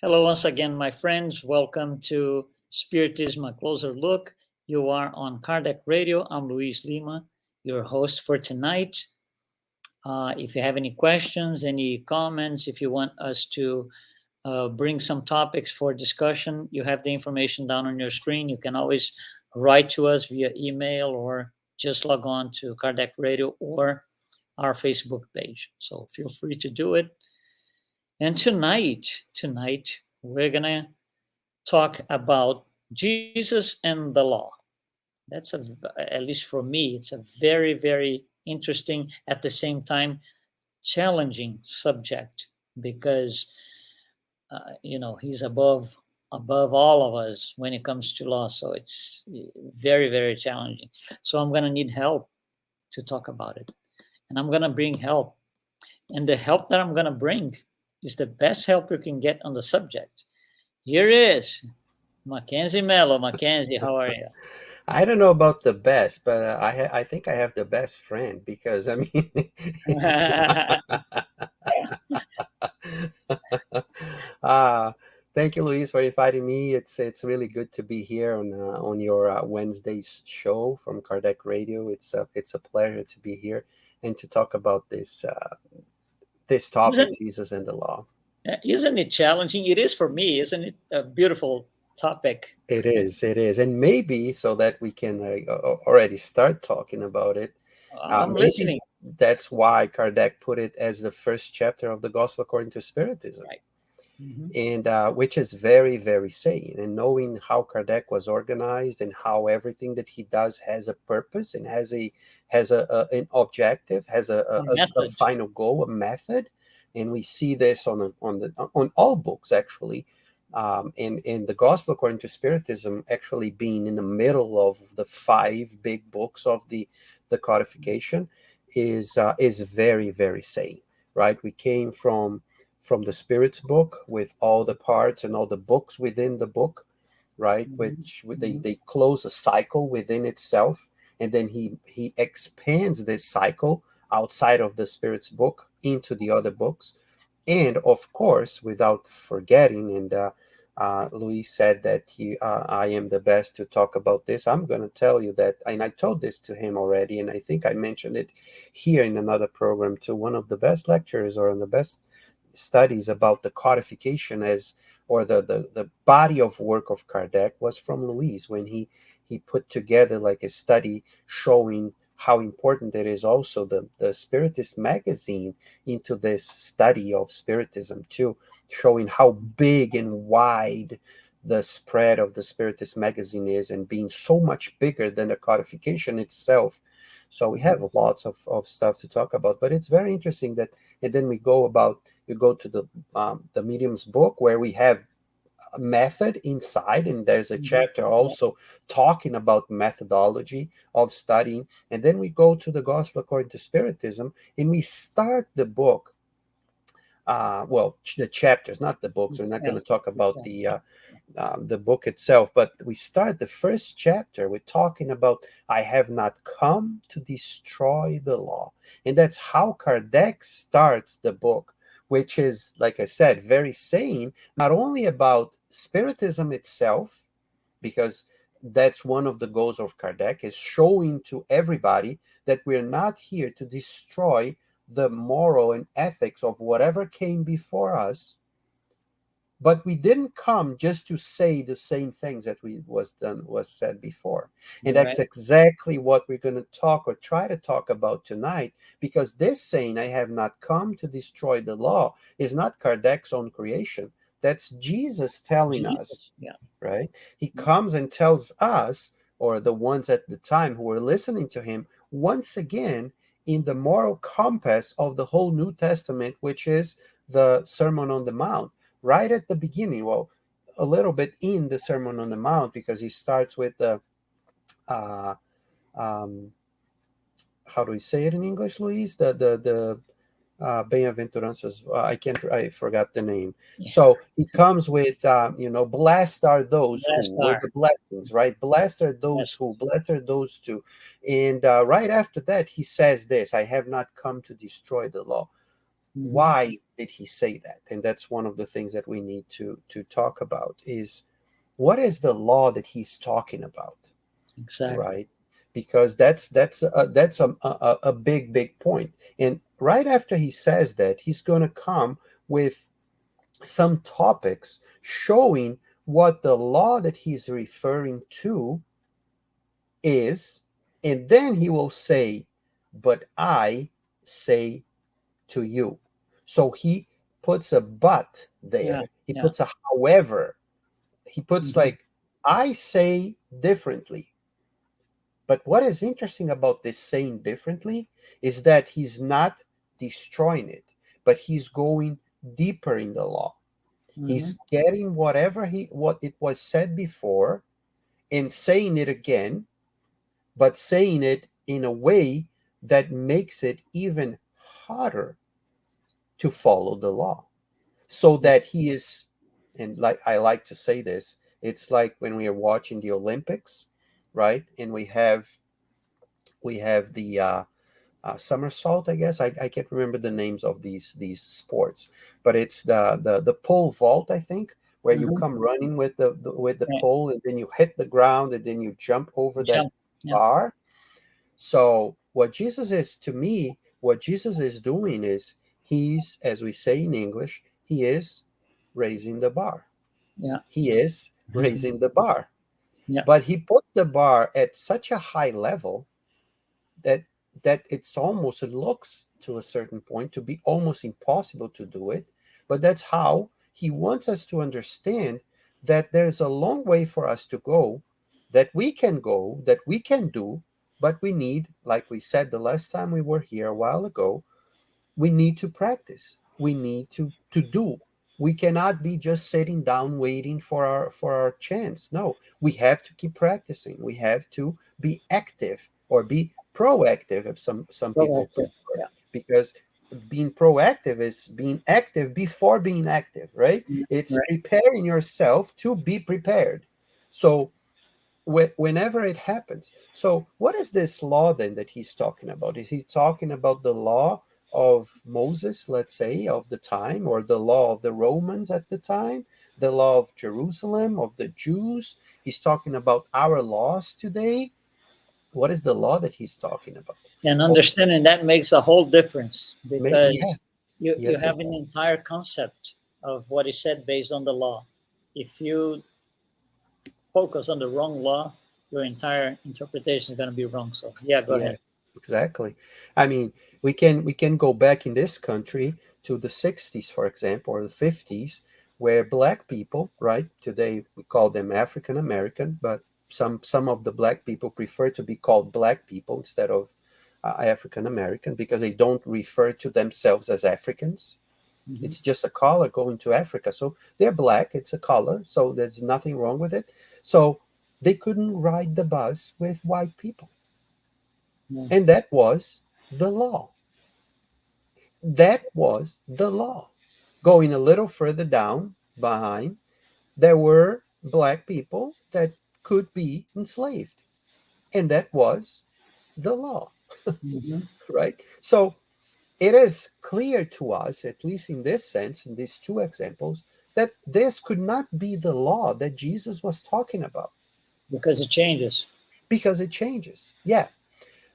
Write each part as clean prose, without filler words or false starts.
Hello, once again, my friends. Welcome to Spiritism, a closer look. You are on Kardec Radio. I'm Luiz Lima, your host for tonight. If you have any questions, any comments, if you want us to bring some topics for discussion, you have the information down on your screen. You can always write to us via email or just log on to Kardec Radio or our Facebook page. So feel free to do it. And tonight, we're gonna talk about Jesus and the law. That's at least for me, it's a very, very interesting, at the same time, challenging subject because he's above all of us when it comes to law. So it's very, very challenging. So I'm gonna need help to talk about it, and I'm gonna bring help, and the help that I'm gonna bring is the best help you can get on the subject. Here is Mackenzie Melo. Mackenzie, how are you? I don't know about the best, but I think I have the best friend because I mean, uh, thank you, Luis, for inviting me. It's really good to be here on your Wednesday's show from Kardec Radio. It's a pleasure to be here and to talk about this topic, isn't, Jesus and the law. isn't it challenging? It is for me, isn't it? A beautiful topic. It is, and maybe so that we can already start talking about it. I'm Maybe listening. that's why Kardec put it as the first chapter of the Gospel according to Spiritism, Right. Hmm. and which is very, very sane. And knowing how Kardec was organized and how everything that he does has a purpose and has an objective, has A a method. final goal, a method, and we see this on all books actually. In the Gospel according to Spiritism, actually being in the middle of the five big books of the codification is very, very sane, right? We came from the Spirit's book with all the parts and all the books within the book, right? Mhm. Which Mhm. they close a cycle within itself, and then he expands this cycle outside of the Spirit's book into the other books, and of course, without forgetting, and Luis said that I am the best to talk about this. I'm going to tell you that, and I told this to him already, and I think I mentioned it here in another program too. One of the best lectures or the best studies about the codification as or the body of work of Kardec was from Luis when he put together like a study showing how important it is also the Spiritist magazine into this study of Spiritism too, showing how big and wide the spread of the Spiritist magazine is and being so much bigger than the codification itself. So we have lots of stuff to talk about, but it's very interesting that, and then you go to the medium's book where we have a method inside, and there's a Mhm. chapter Yeah. also talking about methodology of studying, and then we go to the Gospel according to Spiritism, and we start the book, the chapters, not the books. We're not going Yeah. to talk about Yeah. the book itself, but we start the first chapter with talking about I have not come to destroy the law. And that's how Kardec starts the book, which is, like I said, very sane, not only about Spiritism itself, because that's one of the goals of Kardec, is showing to everybody that we're not here to destroy the moral and ethics of whatever came before us, but we didn't come just to say the same things that was said before. And Right. that's exactly what we're going to talk or try to talk about tonight, because this saying I have not come to destroy the law is not Kardec's own creation. That's Jesus telling us, Jesus. Yeah. right? He comes and tells us, or the ones at the time who were listening to him, once again in the moral compass of the whole New Testament, which is the Sermon on the Mount, right at the beginning. Well, a little bit in the Sermon on the Mount, because he starts with the uh, um, how do we say it in English, Luis? The Bem-aventuranças. I forgot the name. Yeah. So he comes with, blessed are those who, Blessed with are. the blessings, right? Blessed are those Yes. who, blessed are those two. And right after that, he says this, I have not come to destroy the law. Mm-hmm. Why did he say that? And that's one of the things that we need to talk about is what is the law that he's talking about, Exactly. right? Because that's a big point. And right after he says that, he's going to come with some topics showing what the law that he's referring to is, and then he will say, "But I say to you." So he puts a but Yeah. there. He Yeah. puts a however. He puts Mm-hmm. like, "I say differently." But what is interesting about this saying differently is that he's not destroying it, but he's going deeper in the law. Mm-hmm. He's getting what it was said before and saying it again, but saying it in a way that makes it even harder to follow the law. So Yeah. that he is, and like I like to say this, it's like when we are watching the Olympics, right? And we have the somersault, I guess. I can't remember the names of these sports, but it's the pole vault, I think, where you Mm-hmm. come running with the Right. pole, and then you hit the ground, and then you jump over that Jump. Yeah. bar. So what Jesus is doing is he's, as we say in English, he is raising the bar. Yeah. He is raising the bar, Yeah. but he put the bar at such a high level that it looks to a certain point to be almost impossible to do it. But that's how he wants us to understand that there's a long way for us to go, that we can do, but we need, like we said the last time we were here a while ago, we need to practice, we need to do. We cannot be just sitting down waiting for our chance. No, we have to keep practicing. We have to be active, or be proactive, if some people Proactive. prefer, Yeah. because being proactive is being active before being active, right? Mm. It's Right. preparing yourself to be prepared. So whenever it happens. So, what is this law then that he's talking about? Is he talking about the law of Moses, let's say, of the time, or the law of the Romans at the time, the law of Jerusalem, of the Jews? He's talking about our laws today. What is the law that he's talking about? And Of understanding that makes a whole difference yeah, because you yes, it have an entire concept of what is said based on the law. If you focus on the wrong law, your entire interpretation is going to be wrong. So, yeah, go yeah, ahead. exactly. I mean, we can go back in this country to the 60s, for example, or the 50s, where black people, right? Today we call them African American, but some of the black people prefer to be called black people instead of African American, because they don't refer to themselves as Africans. Mm-hmm. It's just a color going to Africa. So they're black, it's a color, so there's nothing wrong with it. So they couldn't ride the bus with white people. Yeah. And that was the law. That was the law. Going a little further down behind, there were black people that could be enslaved. And that was the law, Mm-hmm. right? So it is clear to us, at least in this sense, in these two examples, that this could not be the law that Jesus was talking about, Because it changes. because it changes. Yeah.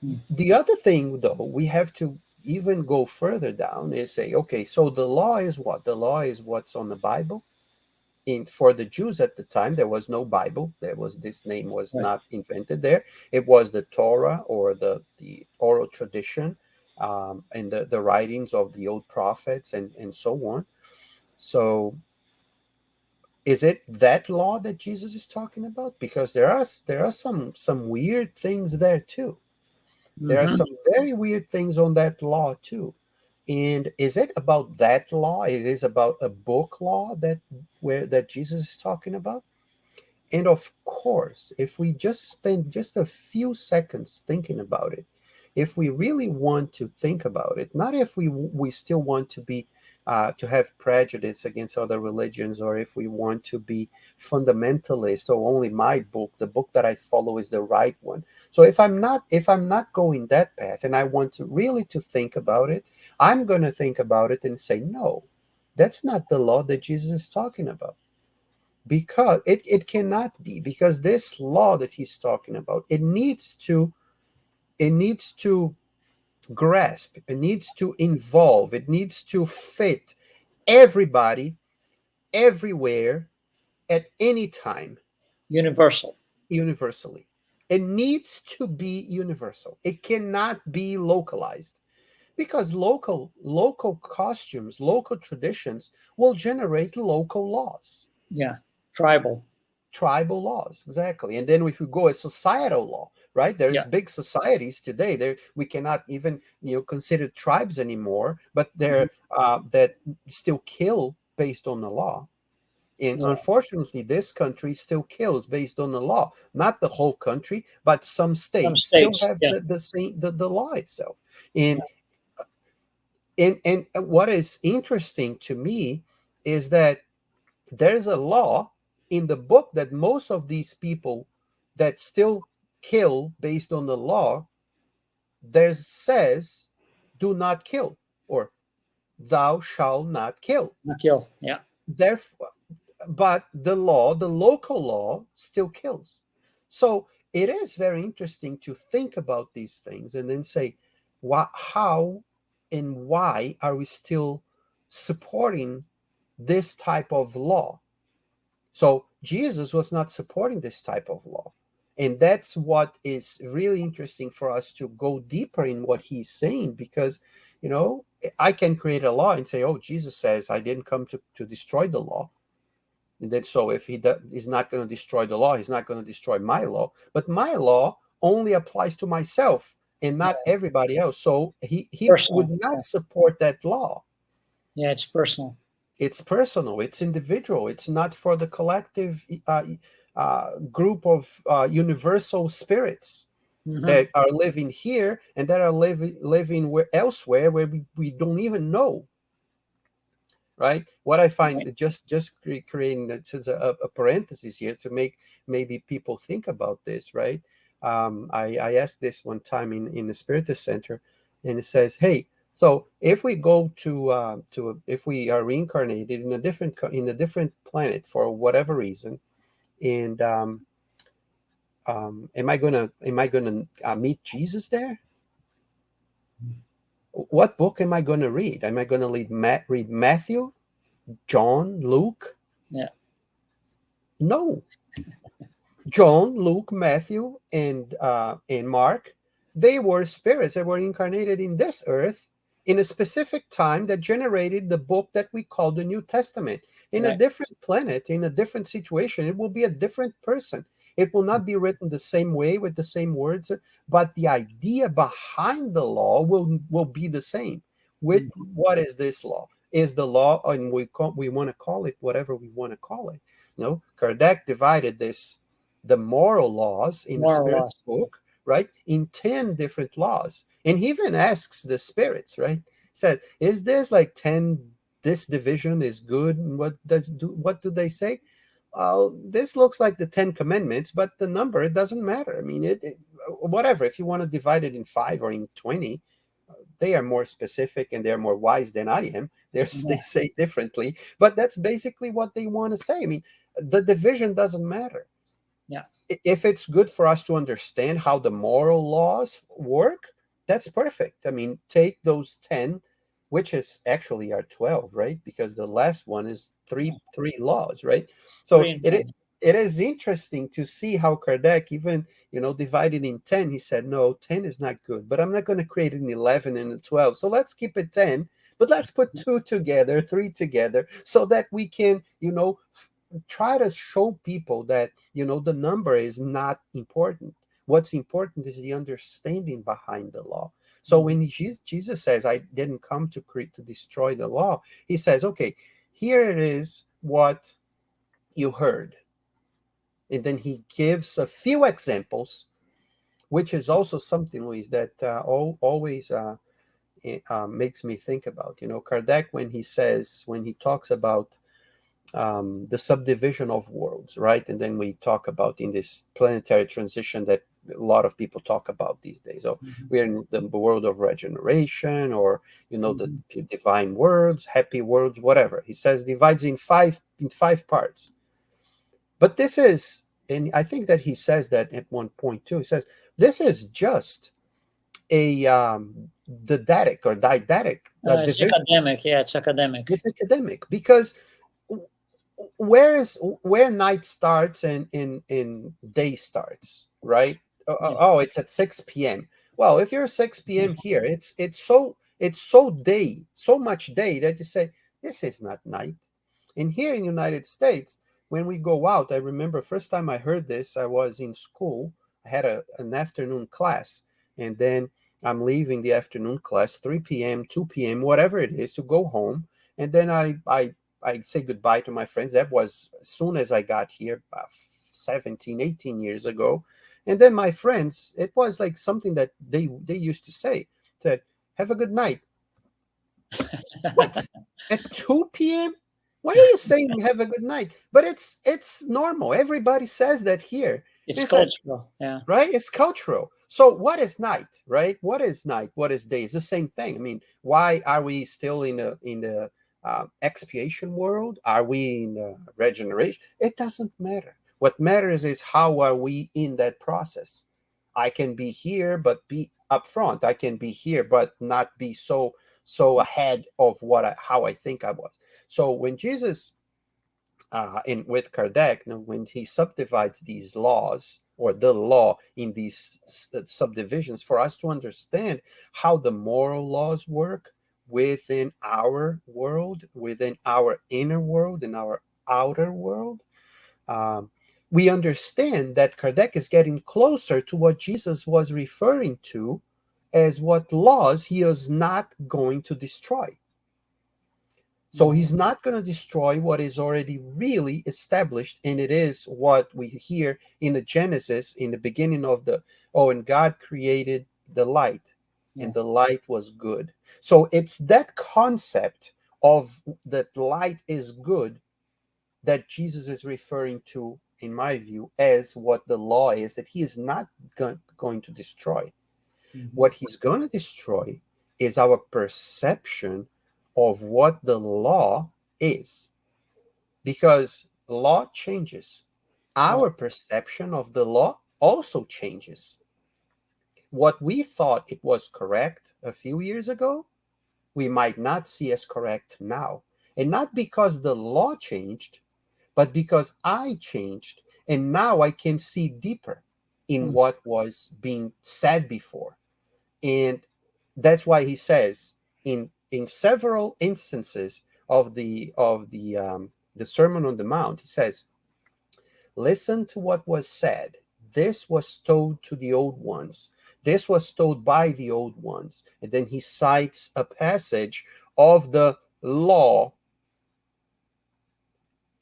Mm. The other thing, though, we have to even go further down is say, okay, so the law is what? The law is what's on the Bible. For the Jews at the time, there was no Bible. This name was Right. not invented there. It was the Torah, or the oral tradition, and the writings of the old prophets, and so on. So is it that law that Jesus is talking about? Because there are some weird things there too. There are Mm-hmm. some very weird things on that law too. And is it about that law? It is about a book law that Jesus is talking about. And of course, if we just spend just a few seconds thinking about it, if we really want to think about it, not if we still want to be to have prejudice against other religions, or if we want to be fundamentalist, or only my book, the book that I follow, is the right one. So if I'm not going that path, and I want to really to think about it, I'm going to think about it and say, no, that's not the law that Jesus is talking about. Because it cannot be, because this law that he's talking about, it needs to grasp, it needs to involve, it needs to fit everybody, everywhere, at any time, Universal. universally. It needs to be universal. It cannot be localized, because local costumes, local traditions will generate local laws, Yeah. Tribal. tribal laws, exactly. And then if we go a societal law, right, there's Yeah. big societies today there, we cannot even consider tribes anymore, but Mhm. they're that still kill based on the law. And Yeah. unfortunately, this country still kills based on the law. Not the whole country, but some Some states still states. have Yeah. the same the law itself. And and and what is interesting to me is that there's a law in the book that most of these people that still kill based on the law, there says, do not kill, or thou shalt not kill. Not kill. Yeah. Therefore, but the law, the local law, still kills. So it is very interesting to think about these things and then say, how and why are we still supporting this type of law? So Jesus was not supporting this type of law. And that's what is really interesting for us to go deeper in what he's saying, because, I can create a law and say, oh, Jesus says I didn't come to destroy the law. And then, so if is not going to destroy the law, he's not going to destroy my law. But my law only applies to myself and Yeah. not everybody else. So he would Personal. not Yeah. support that law. Yeah. It's personal. It's personal, it's individual, it's not for the collective group of universal spirits Hmm. that are living here and that are living elsewhere, where we don't even know, right? What I find, Right. creating a parenthesis here to make maybe people think about this, right? I asked this one time in the Spiritist Center, and it says, hey, so if we go if we are reincarnated in a different planet for whatever reason, and am I gonna meet Jesus there? What book am I gonna read? Am I gonna read Matthew, John, Luke? Yeah. No. John, Luke, Matthew, and Mark, they were spirits that were incarnated in this earth in a specific time that generated the book that we call the New Testament. In a Right. different planet, in a different situation, it will be a different person. It will not be written the same way with the same words, but the idea behind the law will be the same. With Mhm. what is this law? Is the law, and we want to call it whatever we want to call it. No, Kardec divided the moral laws in the More or spirits less. book, right, in 10 different laws. And he even asks the spirits, right, said, is this like 10, this division is good, and what do they say? This looks like the 10 commandments, but the number, it doesn't matter. I mean, whatever, if you want to divide it in 5 or in 20, they are more specific and they're more wise than I am. They Yeah. say differently, but that's basically what they want to say. I mean, the division doesn't matter. Yeah. If it's good for us to understand how the moral laws work, that's perfect. I mean, take those 10, which is actually are 12, right? Because the last one is three laws, right? So Three and it ten. it is interesting to see how Kardec, even divided in 10, he said, no, 10 is not good, but I'm not going to create an 11 and a 12. So let's keep it 10, but let's put two together, three together, so that we can, try to show people that the number is not important. What's important is the understanding behind the law. So Mhm. when Jesus says, I didn't come to create to destroy the law, he says, okay, here it is what you heard. And then he gives a few examples, which is also something, Luis, that always makes me think about. Kardec, when he talks about the subdivision of worlds, right? And then we talk about in this planetary transition that a lot of people talk about these days. Oh, we're in the world of regeneration, or the divine worlds, happy worlds, whatever. He says divides in five parts. But this is, and I think that he says that at one point too. He says this is just a didactic or didactic It's division. academic. Yeah, it's academic. It's academic because where night starts and day starts, right? Yeah. Oh, it's at 6 p.m. Well, if you're 6 p.m. here, it's so day, so much day that you say this is not night. And here in the United States, when we go out, I remember first time I heard this, I was in school. I had an afternoon class, and then I'm leaving the afternoon class 3 p.m., 2 p.m., whatever it is, to go home. And then I say goodbye to my friends. That was as soon as I got here, 17, 18 years ago. And then my friends, it was like something that they used to say, that have a good night. What? At 2 p.m.? Why are you saying have a good night? But it's normal. Everybody says that here. It's It's like, cultural. Yeah. right? It's cultural. So what is night, right? What is night? What is day? It's the same thing. I mean, why are we still in the expiation world? Are we in regeneration? It doesn't matter. What matters is how are we in that process. I can be here, but be upfront. I can be here, but not be so ahead of how I think I was. So when Jesus in with Kardec, when he subdivides these laws or the law in these subdivisions, for us to understand how the moral laws work within our world, within our inner world, in our outer world, um, we understand that Kardec is getting closer to what Jesus was referring to as what laws he is not going to destroy. So he's not going to destroy what is already really established, and it is what we hear in the Genesis, in the beginning of and God created the light, and the light was good. So it's that concept of that light is good that Jesus is referring to, in my view, as what the law is, that he is not going to destroy. What he's going to destroy is our perception of what the law is, because law changes. Our perception of the law also changes. What we thought it was correct a few years ago, we might not see as correct now. And not because the law changed, but because I changed. And now I can see deeper in what was being said before. And that's why he says in several instances of the Sermon on the Mount, he says, listen to what was said. This was told to the old ones. This was told by the old ones. And then he cites a passage of the law.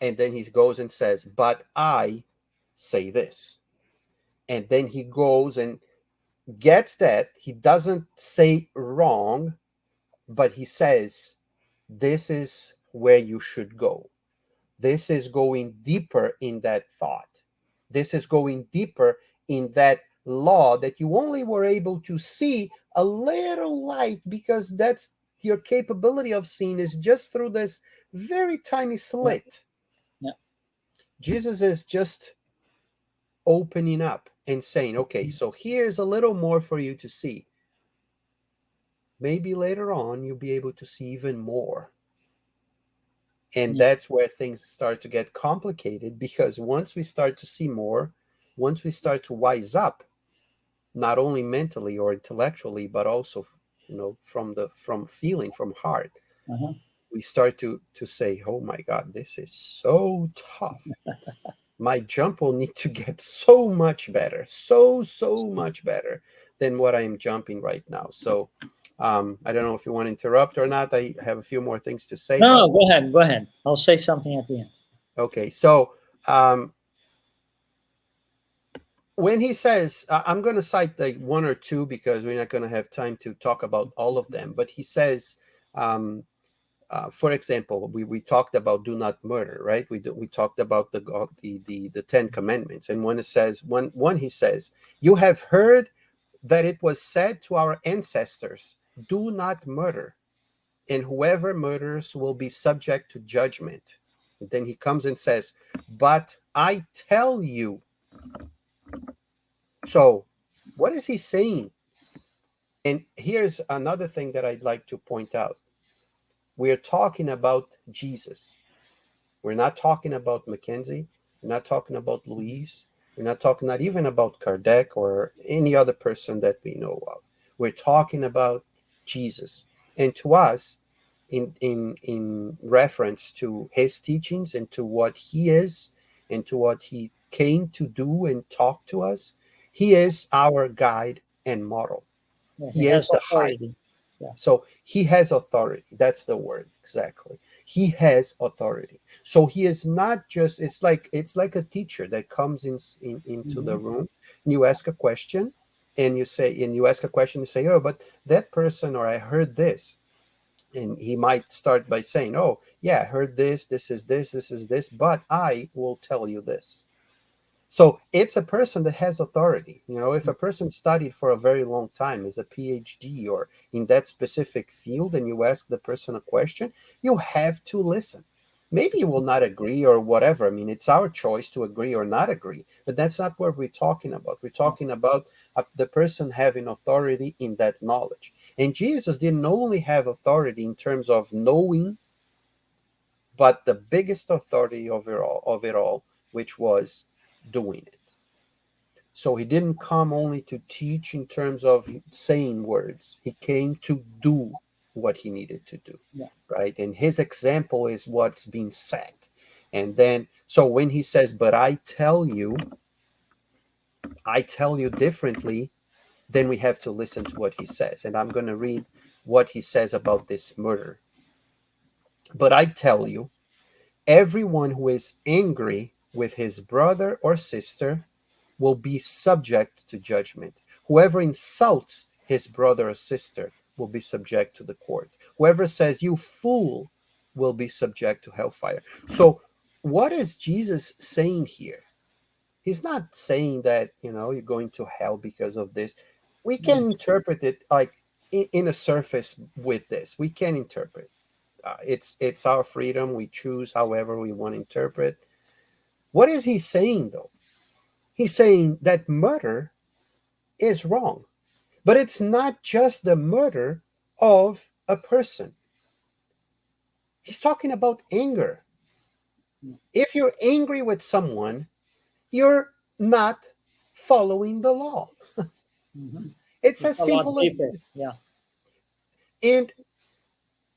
And then he goes and says, but I say this. And then he goes and gets that. He doesn't say wrong, but he says, this is where you should go. This is going deeper in that thought. This is going deeper in that law that you only were able to see a little light, because that's your capability of seeing is just through this very tiny slit. Yeah. Jesus is just opening up and saying, okay, so here's a little more for you to see. Maybe later on you'll be able to see even more. And that's where things start to get complicated, because once we start to see more, once we start to wise up, not only mentally or intellectually, but also, from feeling, from heart, we start to say, oh my God, this is so tough. My jump will need to get so much better, so much better than what I'm jumping right now. So I don't know if you want to interrupt or not. I have a few more things to say. No, go ahead. Go ahead. I'll say something at the end. Okay, so when he says, I'm going to cite like one or two because we're not going to have time to talk about all of them, but he says, um, for example, we talked about do not murder, right? We talked about the Ten Commandments, and when it says one he says, you have heard that it was said to our ancestors, do not murder, and whoever murders will be subject to judgment. And then he comes and says, but I tell you. So, what is he saying? And here's another thing that I'd like to point out. We're talking about Jesus. We're not talking about Mackenzie. We're not talking about Luis. We're not talking not even about Kardec or any other person that we know of. We're talking about Jesus. And to us, in reference to his teachings and to what he is and to what he came to do and talk to us, he is our guide and model. Yeah, he He has is the authority. highest. Yeah. So he has authority. That's the word exactly. He has authority. So he is not just. It's like a teacher that comes into the Hmm. room. And you ask a question, and you ask a question. You say, oh, but that person, or I heard this, and he might start by saying, oh, yeah, I heard this. This is this, but I will tell you this. So it's a person that has authority. If a person studied for a very long time, is a PhD or in that specific field, and you ask the person a question, you have to listen. Maybe you will not agree or whatever. I mean, it's our choice to agree or not agree, but that's not what we're talking about. We're talking about the person having authority in that knowledge. And Jesus didn't only have authority in terms of knowing, but the biggest authority of it all, which was doing it. So he didn't come only to teach in terms of saying words. He came to do what he needed to do, Yeah. right? And his example is what's being set. And then, so when he says, but I tell you differently, then we have to listen to what he says. And I'm going to read what he says about this murder. But I tell you, everyone who is angry with his brother or sister will be subject to judgment. Whoever insults his brother or sister will be subject to the court. Whoever says, you fool, will be subject to hellfire. So, what is Jesus saying here? He's not saying that, you're going to hell because of this. We Yeah. can interpret it like in a surface with this. We can interpret. It's our freedom. We choose however we want to interpret. What is he saying, though? He's saying that murder is wrong. But it's not just the murder of a person. He's talking about anger. If you're angry with someone, you're not following the law. Hmm. It's It's as a lot simple as deeper. this. Yeah. And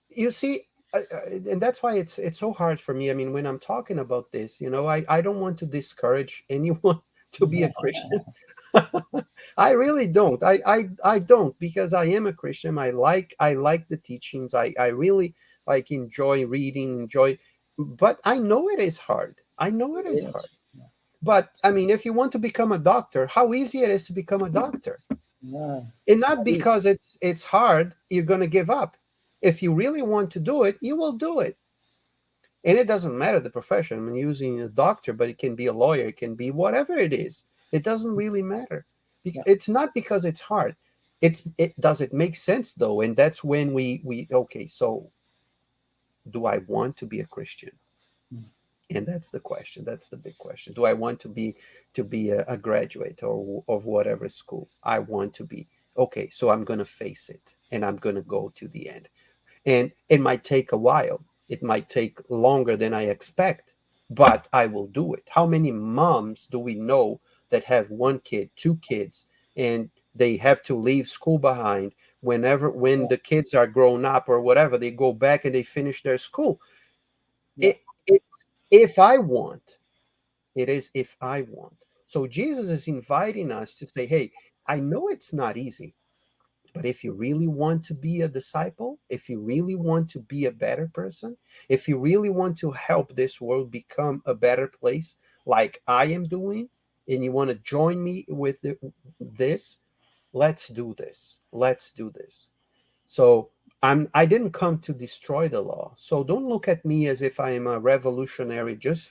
you see, and that's why it's so hard for me. I mean, when I'm talking about this, I don't want to discourage anyone to be a Christian. I really don't. I don't, because I am a Christian. I like the teachings. I really like enjoy reading, but I know it is hard. I know it is It hard. is. Yeah. But I mean, if you want to become a doctor, how easy it is to become a doctor. Yeah. And It's not not easy. because it's hard, you're going to give up. If you really want to do it, you will do it. And it doesn't matter the profession. I mean, using a doctor, but it can be a lawyer, it can be whatever it is. It doesn't really matter. Yeah. It's not because it's hard. It make sense though, and that's when we okay. So, do I want to be a Christian? Mm. And that's the question. That's the big question. Do I want to be a graduate or of whatever school I want to be? Okay, so I'm going to face it, and I'm going to go to the end. And it might take a while. It might take longer than I expect, but I will do it. How many moms do we know that have one kid, two kids, and they have to leave school behind when Yeah. the kids are grown up or whatever, they go back and they finish their school. Yeah. It's if I want. It is if I want. So Jesus is inviting us to say, hey, I know it's not easy. But if you really want to be a disciple, if you really want to be a better person, if you really want to help this world become a better place, like I am doing, and you want to join me with this, let's do this. Let's do this. So I didn't come to destroy the law. So don't look at me as if I am a revolutionary just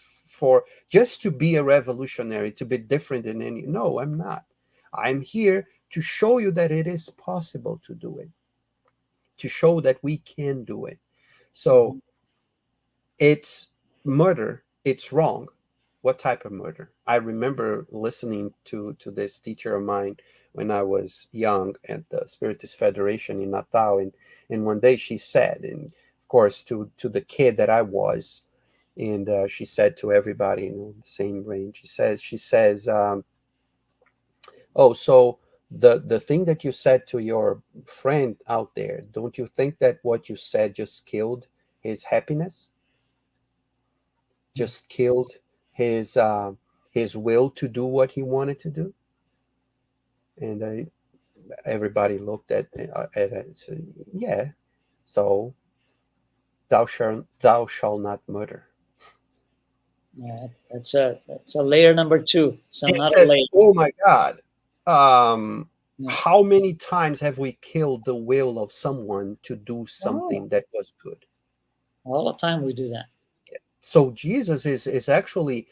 to be a revolutionary, to be different than any. No, I'm not. I'm here to show you that it is possible to do it, to show that we can do it. So Mhm. it's murder, it's wrong. What type of murder? I remember listening to this teacher of mine when I was young at the Spiritist Federation in Natal, and one day she said, and of course to the kid that I was, and she said to everybody, the same range. She says, oh, so the thing that you said to your friend out there, don't you think that what you said just killed his happiness, just killed his will to do what he wanted to do? And everybody looked at it and said, yeah. So thou shalt not murder. Yeah, that's a layer number two. It's It another says, layer. oh my God, Yeah. how many times have we killed the will of someone to do Oh, something that was good? all the time we do that. So Jesus is actually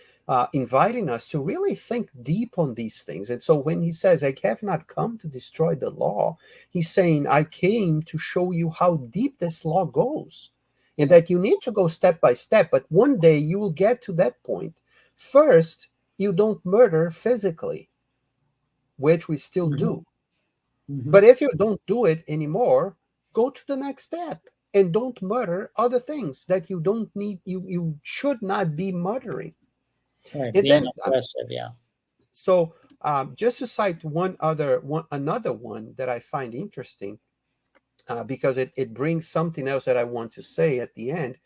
inviting us to really think deep on these things. And so when he says, I have not come to destroy the law, he's saying, I came to show you how deep this law goes, and Yeah. that you need to go step by step. But one day you will get to that point. First, you don't murder physically, which we still Hmm. do. Hmm. But if you don't do it anymore, go to the next step and don't murder other things that you don't need, you should not be murdering. Right, And being then aggressive. Yeah. so just to cite another one that I find interesting, because it brings something else that I want to say at the end.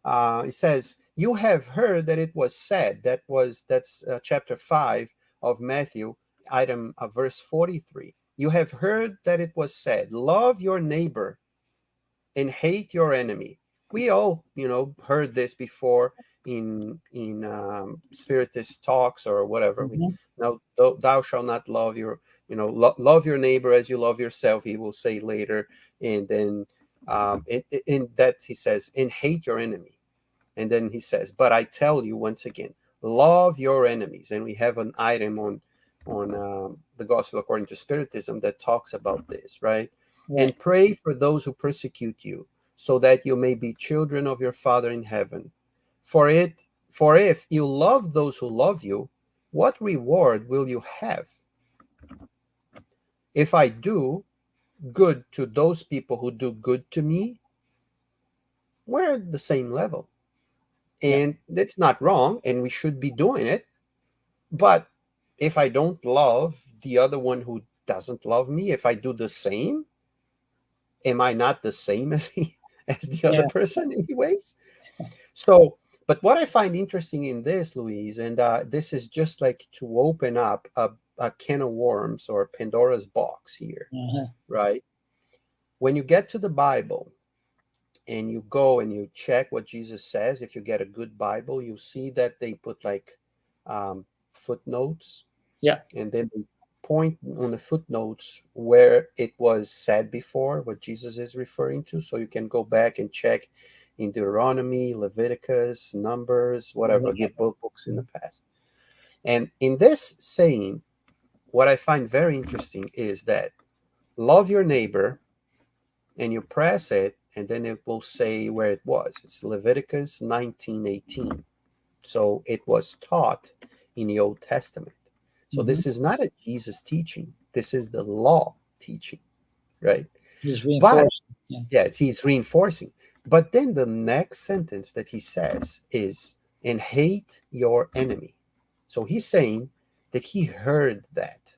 It says, you have heard that it was said, that's chapter 5 of Matthew, item verse 43. You have heard that it was said, love your neighbor and hate your enemy. We all, heard this before in spiritist talks or whatever. We Hmm. now thou shalt not love love your neighbor as you love yourself. He will say later, and then in that he says, and hate your enemy. And then he says, but I tell you once again, love your enemies. And we have an item on the Gospel according to Spiritism that talks about this, right? Right. And pray for those who persecute you, so that you may be children of your Father in heaven. For if you love those who love you, what reward will you have? If I do good to those people who do good to me, we're at the same level. Yeah. And it's not wrong, and we should be doing it. But if I don't love the other one who doesn't love me, if I do the same, am I not the same as as the other Yeah. person anyways? So, but what I find interesting in this, Louise, and this is just like to open up a can of worms or Pandora's box here, Uh-huh. right? When you get to the Bible and you go and you check what Jesus says, if you get a good Bible, you see that they put like footnotes, Yeah. and then they point on the footnotes where it was said before, what Jesus is referring to. So you can go back and check in Deuteronomy, Leviticus, Numbers, whatever, get books in the past. And in this saying, what I find very interesting is that love your neighbor, and you press it, and then it will say where it was. It's Leviticus 19:18. So it was taught in the Old Testament. So Hmm. this is not a Jesus teaching. This is the law teaching, right? He's But reinforcing. Yeah. yeah, he's reinforcing. But then the next sentence that he says is, and hate your enemy. So he's saying that he heard that.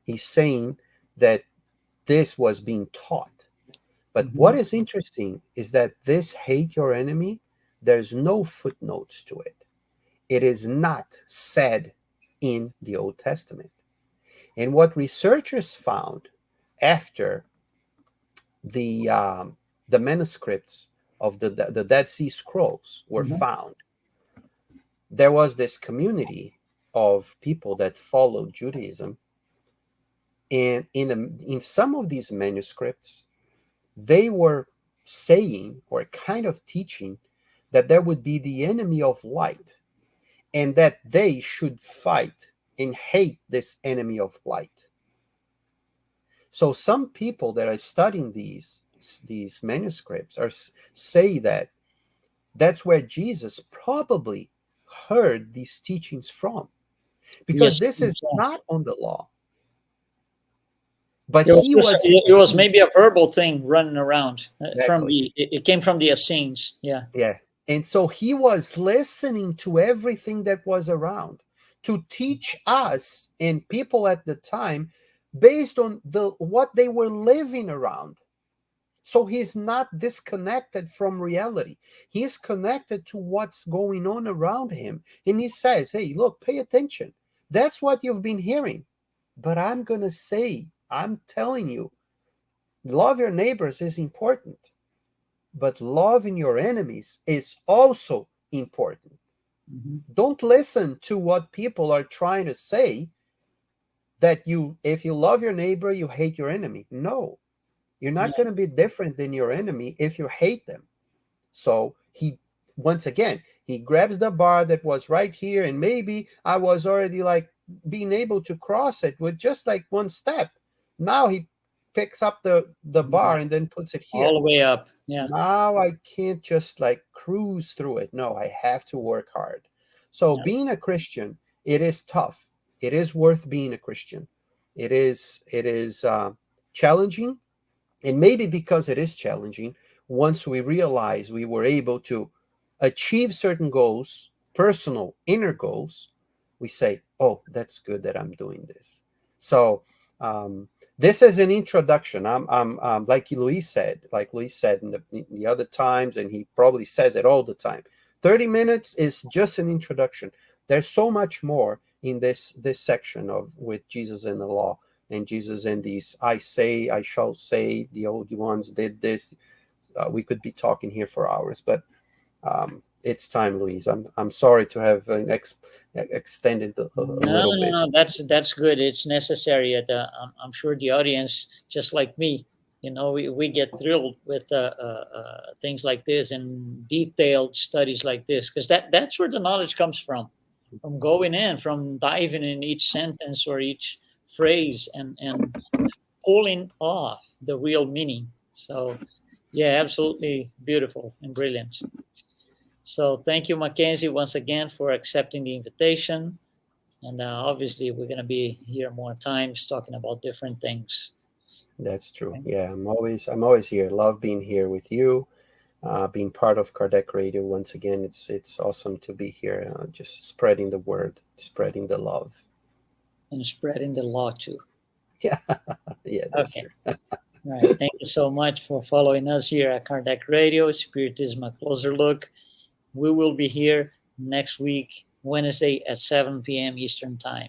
He's saying that this was being taught. But what Hmm. is interesting is that this hate your enemy, there's no footnotes to it. It is not said in the Old Testament. And what researchers found after the um, the manuscripts of the Dead Sea Scrolls were Hmm. found, there was this community of people that follow Judaism, and in some of these manuscripts, they were saying or kind of teaching that there would be the enemy of light, and that they should fight and hate this enemy of light. So some people that are studying these manuscripts are say that that's where Jesus probably heard these teachings from, because Yes. this is Yeah. not on the law, but It was, he was it was maybe a verbal thing running around from exactly, it came from the Essenes. Yeah. yeah. And so he was listening to everything that was around to teach us and people at the time based on the what they were living around. So he's not disconnected from reality. He's connected to what's going on around him. And he says, hey, look, pay attention. That's what you've been hearing. But I'm going to say, I'm telling you, love your neighbors is important, but loving your enemies is also important. Mm-hmm. Don't listen to what people are trying to say, that if you love your neighbor, you hate your enemy. No, you're Yeah. not going to be different than your enemy if you hate them. So once again, he grabs the bar that was right here, and maybe I was already like being able to cross it with just like one step. Now he picks up the Yeah. bar and then puts it All here. the way up. Yeah. Now I can't just like cruise through it. No, I have to work hard. So Yeah. being a Christian, it is tough. It is worth being a Christian. It is challenging, and maybe because it is challenging, once we realize we were able to achieve certain goals, personal inner goals, we say, oh, that's good that I'm doing this. So this is an introduction. I'm like Luis said in the other times, and he probably says it all the time. 30 minutes is just an introduction. There's so much more in this section of with Jesus and the law, and Jesus and these I say, I shall say, the old ones did this. We could be talking here for hours, but it's time, Luis. I'm sorry to have extended a No, little no, bit. no. That's good. It's necessary. I'm sure the audience, just like me, we get thrilled with things like this and detailed studies like this, because that's where the knowledge comes from going in, from diving in each sentence or each phrase and pulling off the real meaning. So, yeah, absolutely beautiful and brilliant. So, thank you, Mackenzie, once again for accepting the invitation. And obviously, we're going to be here more times talking about different things. That's true. Okay? Yeah, I'm always here. Love being here with you, being part of Kardec Radio. Once again, it's awesome to be here, just spreading the word, spreading the love. And spreading the law too. Yeah, yeah, that's Okay. true. All right. Thank you so much for following us here at Kardec Radio, Spiritism, a closer look. We will be here next week, Wednesday at 7 p.m. Eastern Time.